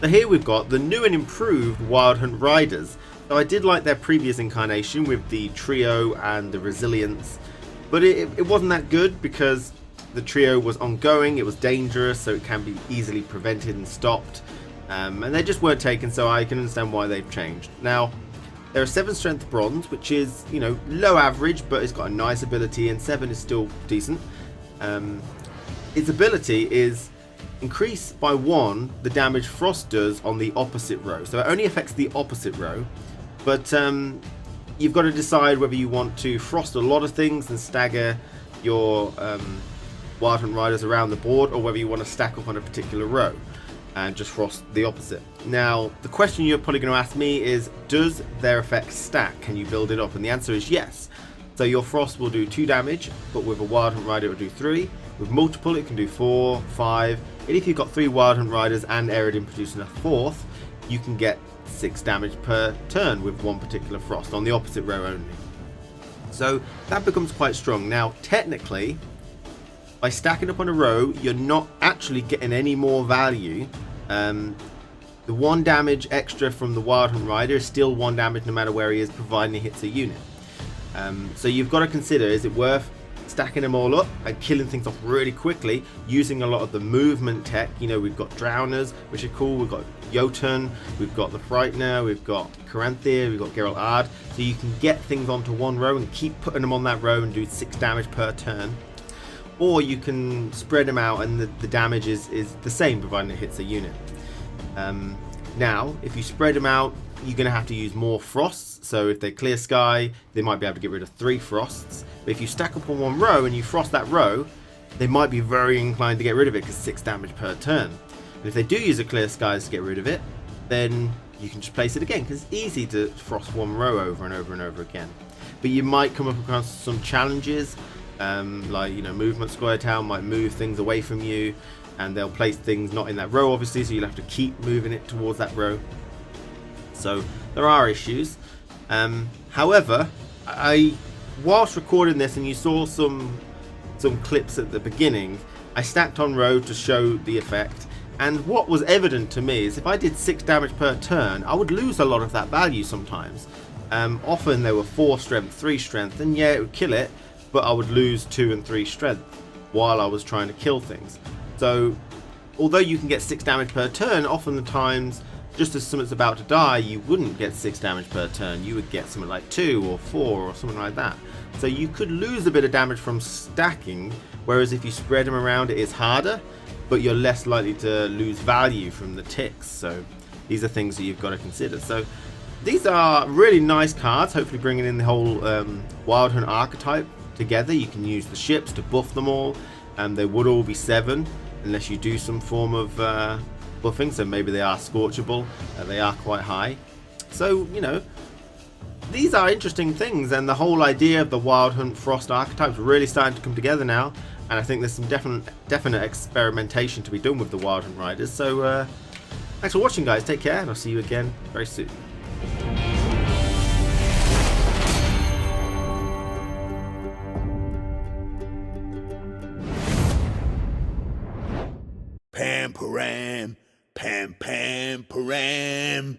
So here we've got the new and improved Wild Hunt Riders. So I did like their previous incarnation with the trio and the resilience, but it wasn't that good because the trio was ongoing, it was dangerous, so it can be easily prevented and stopped, and they just weren't taken, so I can understand why they've changed. Now, there are 7 strength bronze, which is, you know, low average, but it's got a nice ability, and 7 is still decent. Its ability is increase by 1 the damage Frost does on the opposite row. So it only affects the opposite row, but you've got to decide whether you want to Frost a lot of things and stagger your Wild Hunt Riders around the board, or whether you want to stack up on a particular row and just Frost the opposite. Now, the question you're probably going to ask me is, does their effect stack? Can you build it up? And the answer is yes. So your Frost will do 2 damage, but with a Wild Hunt Rider it will do 3. With multiple it can do 4, 5, and if you've got 3 Wild Hunt Riders and Eredin producing a 4th, you can get 6 damage per turn with one particular Frost on the opposite row only. So that becomes quite strong. Now, technically, by stacking up on a row, you're not actually getting any more value. The 1 damage extra from the Wild Hunt Rider is still 1 damage no matter where he is, providing he hits a unit. So you've got to consider, is it worth stacking them all up and killing things off really quickly using a lot of the movement tech? You know, we've got Drowners, which are cool, we've got Jotun, we've got the Frightener, we've got Caranthir, we've got Geralt Ard, so you can get things onto one row and keep putting them on that row and do 6 damage per turn. Or you can spread them out and the damage is the same providing it hits a unit. Now, if you spread them out, you're going to have to use more Frosts. So if they clear sky, they might be able to get rid of 3 Frosts. But if you stack up on one row and you Frost that row, they might be very inclined to get rid of it because 6 damage per turn. And if they do use a clear skies to get rid of it, then you can just place it again because it's easy to Frost one row over and over and over again. But you might come up across some challenges, like, you know, Movement Square Town might move things away from you, and they'll place things not in that row, obviously, so you'll have to keep moving it towards that row. So there are issues. However, whilst recording this, and you saw some clips at the beginning, I stacked on row to show the effect, and what was evident to me is if I did 6 damage per turn, I would lose a lot of that value sometimes. Often there were 4 strength, 3 strength, and yeah, it would kill it, but I would lose 2 and 3 strength while I was trying to kill things. So although you can get 6 damage per turn, often the times just as something's about to die, you wouldn't get 6 damage per turn, you would get something like 2 or 4 or something like that. So you could lose a bit of damage from stacking, whereas if you spread them around it is harder, but you're less likely to lose value from the ticks. So these are things that you've got to consider. So these are really nice cards, hopefully bringing in the whole Wild Hunt archetype together. You can use the ships to buff them all, and they would all be 7 unless you do some form of buffing, so maybe they are scorchable, they are quite high. So, you know, these are interesting things, and the whole idea of the Wild Hunt Frost archetype is really starting to come together now, and I think there's some definite experimentation to be done with the Wild Hunt Riders. So thanks for watching, guys, take care, and I'll see you again very soon. Pam, param, pam, pam, param.